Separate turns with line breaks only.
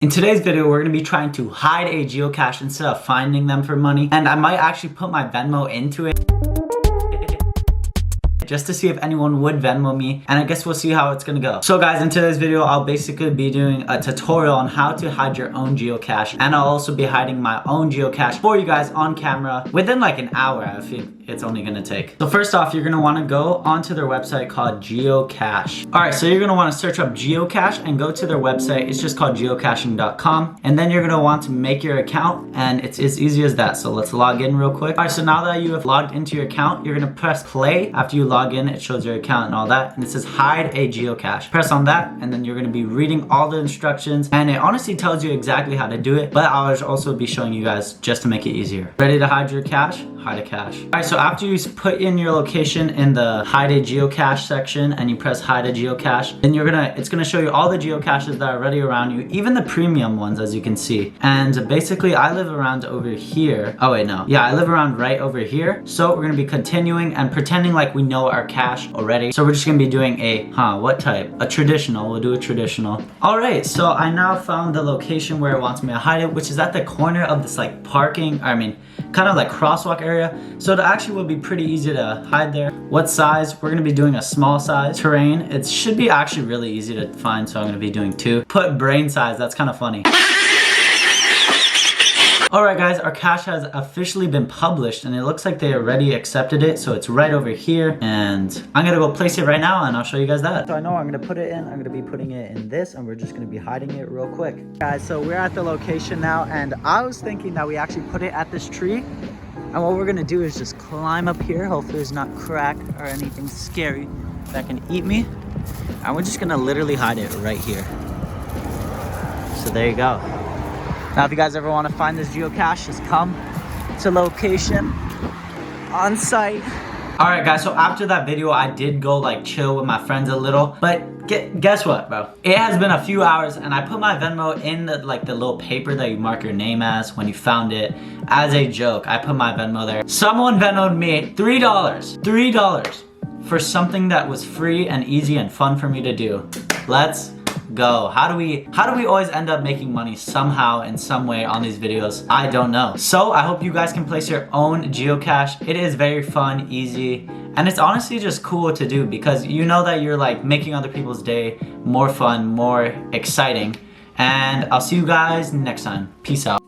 In today's video, we're going to be trying to hide a geocache instead of finding them for money. And I might actually put my Venmo into it just to see if anyone would Venmo me, and I guess we'll see how it's gonna go. So guys, in today's video, I'll basically be doing a tutorial on how to hide your own geocache, and I'll also be hiding my own geocache for you guys on camera within like an hour. I think it's only gonna take. So first off, you're gonna wanna go onto their website called GEOCACHE. All right, so you're gonna wanna search up GEOCACHE and go to their website. It's just called geocaching.com, and then you're gonna want to make your account, and it's as easy as that. So let's log in real quick. All right, so now that you have logged into your account, you're gonna press play. After you log in, it shows your account and all that, and it says hide a geocache. Press on that, and then you're going to be reading all the instructions, and it honestly tells you exactly how to do it, but I'll also be showing you guys just to make it easier. Ready to hide your cache? Hide a cache. All right, so after you put in your location in the hide a geocache section and you press hide a geocache, then it's gonna show you all the geocaches that are already around you, even the premium ones, as you can see. And basically I live around over here. Oh wait, no. Yeah, I live around right over here. So we're gonna be continuing and pretending like we know our cache already. So we're just gonna be doing what type? A traditional. We'll do a traditional. All right, so I now found the location where it wants me to hide it, which is at the corner of this like kind of like crosswalk area. So it actually will be pretty easy to hide there. What size? We're gonna be doing a small size. Terrain, it should be actually really easy to find, so I'm gonna be doing 2. Put brain size, that's kind of funny. Alright guys, our cache has officially been published, and it looks like they already accepted it, so it's right over here, and I'm gonna go place it right now and I'll show you guys that. So I know I'm gonna put it in, I'm gonna be putting it in this, and we're just gonna be hiding it real quick. Guys, so we're at the location now, and I was thinking that we actually put it at this tree, and what we're gonna do is just climb up here. Hopefully it's not cracked or anything scary that can eat me, and we're just gonna literally hide it right here. So there you go. Now, if you guys ever want to find this geocache, just come to location on site. All right, guys, so after that video, I did go like chill with my friends a little, but guess what, bro? It has been a few hours, and I put my Venmo in the little paper that you mark your name as when you found it. As a joke, I put my Venmo there. Someone Venmo'd me $3 for something that was free and easy and fun for me to do. Let's go. How do we always end up making money somehow in some way on these videos? I don't know. So I hope you guys can place your own geocache. It is very fun, easy, and it's honestly just cool to do because you know that you're like making other people's day more fun, more exciting. And I'll see you guys next time. Peace out.